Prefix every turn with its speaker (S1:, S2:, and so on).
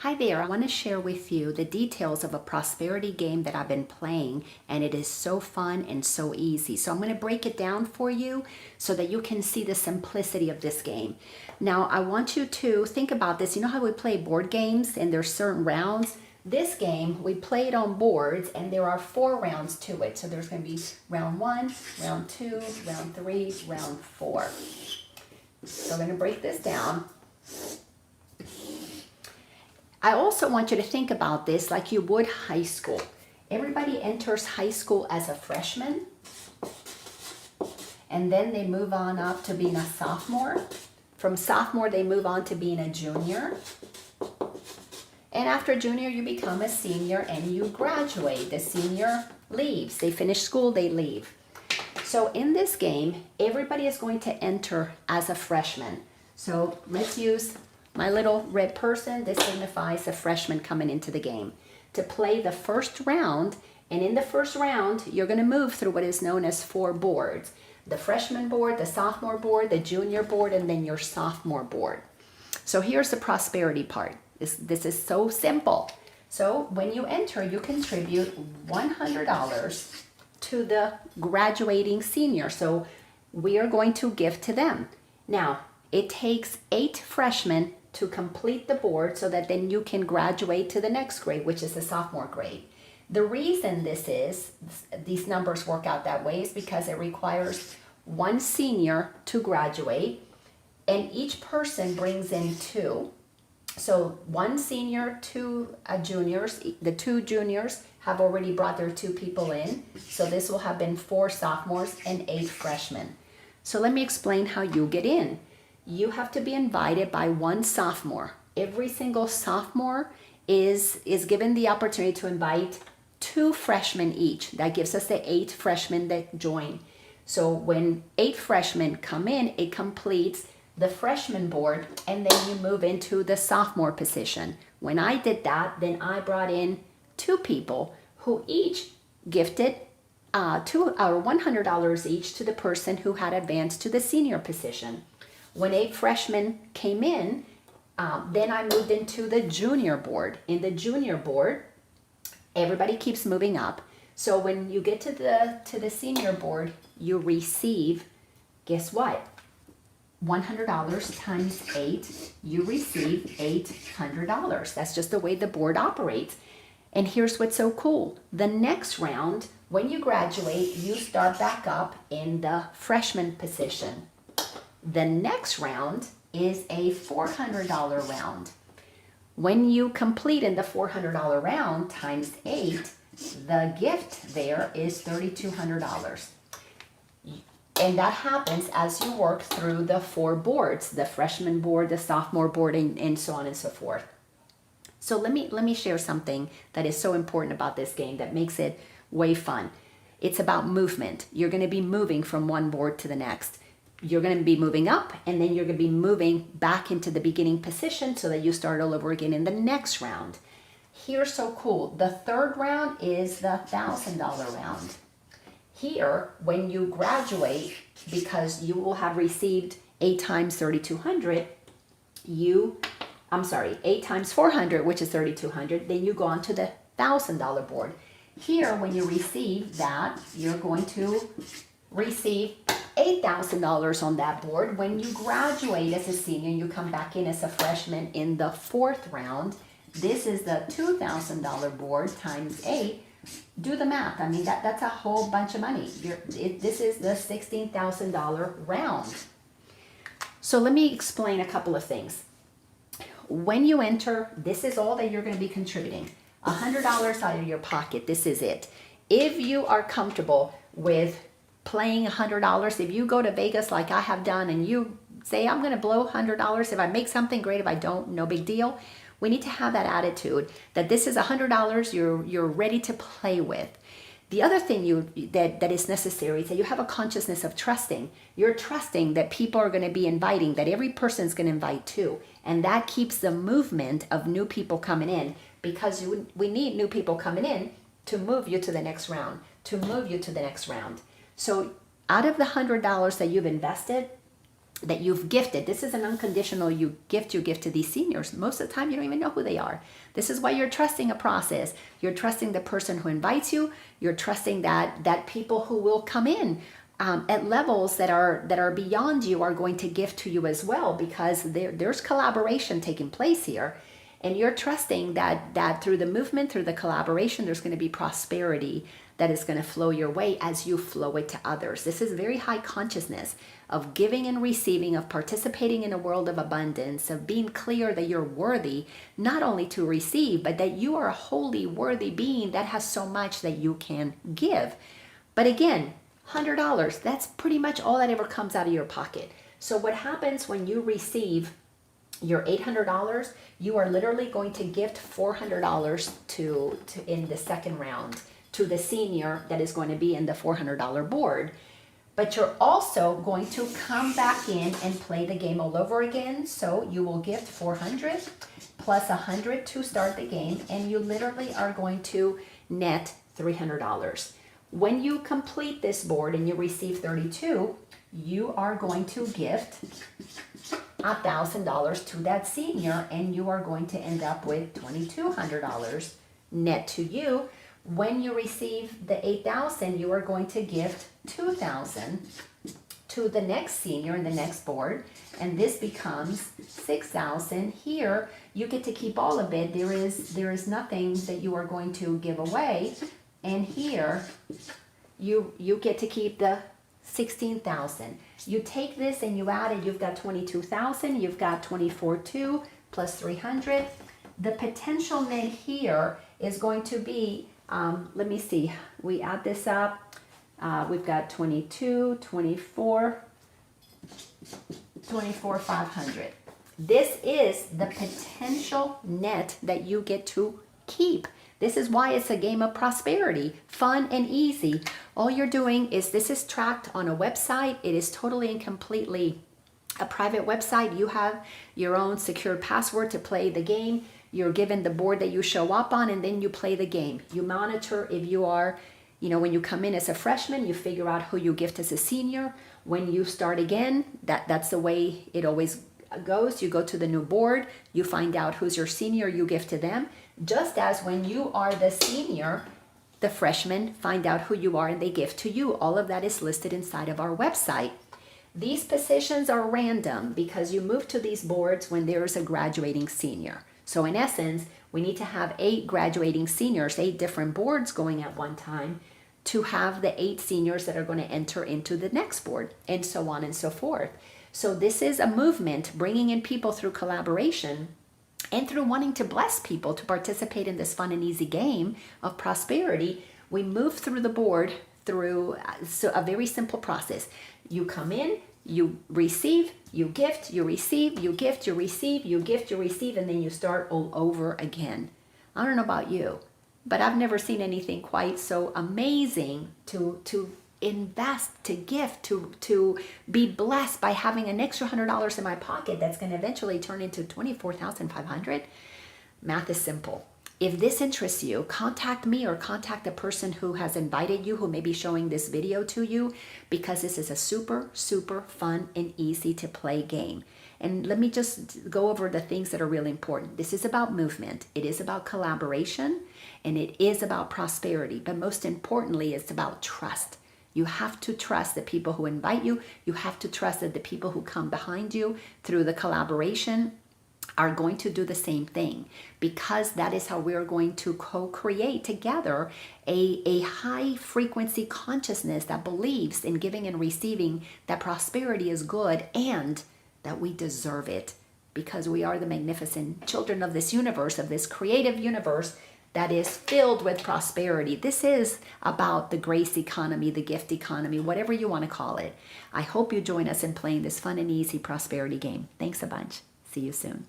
S1: Hi there, I want to share with you the details of a prosperity game that I've been playing, and it is so fun and so easy. So I'm going to break it down for you so that you can see the simplicity of this game. Now I want you to think about this. You know how we play board games and there's certain rounds? This game, we play it on boards and there are 4 rounds to it. So there's going to be round 1, round 2, round 3, round 4. So I'm going to break this down. I also want you to think about this like you would high school. Everybody enters high school as a freshman, and then they move on up to being a sophomore. From sophomore, they move on to being a junior. And after junior, you become a senior and you graduate. The senior leaves. They finish school, they leave. So in this game, everybody is going to enter as a freshman. So let's use my little red person. This signifies a freshman coming into the game to play the first round. And in the first round, you're going to move through what is known as 4 boards. The freshman board, the sophomore board, the junior board, and then your sophomore board. So here's the prosperity part. This is so simple. So when you enter, you contribute $100 to the graduating senior. So we are going to give to them. Now, it takes 8 freshmen to complete the board so that then you can graduate to the next grade, which is the sophomore grade. The reason these numbers work out that way is because it requires 1 senior to graduate, and each person brings in 2. So 1 senior, 2 juniors. The 2 juniors have already brought their 2 people in. So this will have been 4 sophomores and 8 freshmen. So let me explain how you get in. You have to be invited by 1 sophomore. Every single sophomore is given the opportunity to invite 2 freshmen each. That gives us the 8 freshmen that join. So when 8 freshmen come in, it completes the freshman board, and then you move into the sophomore position. When I did that, then I brought in 2 people who each gifted $100 each to the person who had advanced to the senior position. When 8 freshmen came in, then I moved into the junior board. In the junior board, everybody keeps moving up. So when you get to the senior board, you receive, guess what? $100 times 8, you receive $800. That's just the way the board operates. And here's what's so cool. The next round, when you graduate, you start back up in the freshman position. The next round is a $400 round. When you complete in the $400 round times 8, the gift there is $3,200. And that happens as you work through the 4 boards, the freshman board, the sophomore board, and so on and so forth. So let me share something that is so important about this game that makes it way fun. It's about movement. You're going to be moving from one board to the next. You're going to be moving up, and then you're going to be moving back into the beginning position so that you start all over again in the next round. Here's so cool. The 3rd round is the $1,000 round. Here, when you graduate, because you will have received 8 times 3,200, 8 times 400, which is 3,200, then you go on to the $1,000 board. Here, when you receive that, you're going to receive $8,000 on that board. When you graduate as a senior, you come back in as a freshman in the 4th round. This is the $2,000 board times 8. Do the math. I mean, that's a whole bunch of money. This is the $16,000 round. So let me explain a couple of things. When you enter, this is all that you're going to be contributing. $100 out of your pocket. This is it. If you are comfortable with playing $100, if you go to Vegas like I have done and you say, I'm going to blow $100. If I make something, great. If I don't, no big deal. We need to have that attitude that this is $100 you're ready to play with. The other thing that is necessary is that you have a consciousness of trusting. You're trusting that people are going to be inviting, that every person is going to invite too. And that keeps the movement of new people coming in, because we need new people coming in to move you to the next round, to move you to the next round. So out of the $100 that you've invested, that you've gifted. This is an unconditional gift you give to these seniors. Most of the time, you don't even know who they are. This is why you're trusting a process. You're trusting the person who invites you. You're trusting that people who will come in at levels that are beyond you are going to gift to you as well, because there's collaboration taking place here. And you're trusting that through the movement, through the collaboration, there's going to be prosperity that is going to flow your way as you flow it to others. This is very high consciousness of giving and receiving, of participating in a world of abundance, of being clear that you're worthy, not only to receive, but that you are a wholly worthy being that has so much that you can give. But again, $100, that's pretty much all that ever comes out of your pocket. So what happens when you receive your $800, you are literally going to gift $400 to in the second round to the senior that is going to be in the $400 board. But you're also going to come back in and play the game all over again. So you will gift 400 plus 100 to start the game, and you literally are going to net $300. When you complete this board and you receive 32, you are going to gift $1,000 to that senior, and you are going to end up with $2,200 net to you. When you receive the 8,000, you are going to gift 2,000 to the next senior in the next board, and this becomes 6,000. Here, you get to keep all of it. There is nothing that you are going to give away, and here you get to keep the 16,000. You take this and you add it, you've got 22,000, you've got 24,200 plus 300. The potential net here is going to be, let me see, we add this up, we've got 22, 24, 500. This is the potential net that you get to keep. This is why it's a game of prosperity, fun and easy. All you're doing is, this is tracked on a website. It is totally and completely a private website. You have your own secured password to play the game. You're given the board that you show up on, and then you play the game. You monitor if you are, when you come in as a freshman, you figure out who you gift as a senior. When you start again, that's the way it always goes. You go to the new board, you find out who's your senior, you gift to them. Just as when you are the senior, the freshmen find out who you are and they gift to you. All of that is listed inside of our website. These positions are random because you move to these boards when there is a graduating senior. So in essence, we need to have 8 graduating seniors, 8 different boards going at one time, to have the 8 seniors that are going to enter into the next board, and so on and so forth. So this is a movement bringing in people through collaboration and through wanting to bless people to participate in this fun and easy game of prosperity. We move through the board through a very simple process. You come in, you receive, you gift, you receive, you gift, you receive, you gift, you receive, and then you start all over again. I don't know about you, but I've never seen anything quite so amazing to invest, to gift, to be blessed by having an extra $100 in my pocket that's going to eventually turn into $24,500. Math is simple. If this interests you, contact me or contact the person who has invited you, who may be showing this video to you, because this is a super, super fun and easy to play game. And let me just go over the things that are really important. This is about movement. It is about collaboration, and it is about prosperity. But most importantly, it's about trust. You have to trust the people who invite you. You have to trust that the people who come behind you through the collaboration are going to do the same thing, because that is how we are going to co-create together a high frequency consciousness that believes in giving and receiving, that prosperity is good and that we deserve it, because we are the magnificent children of this universe, of this creative universe that is filled with prosperity. This is about the grace economy, the gift economy, whatever you want to call it. I hope you join us in playing this fun and easy prosperity game. Thanks a bunch. See you soon.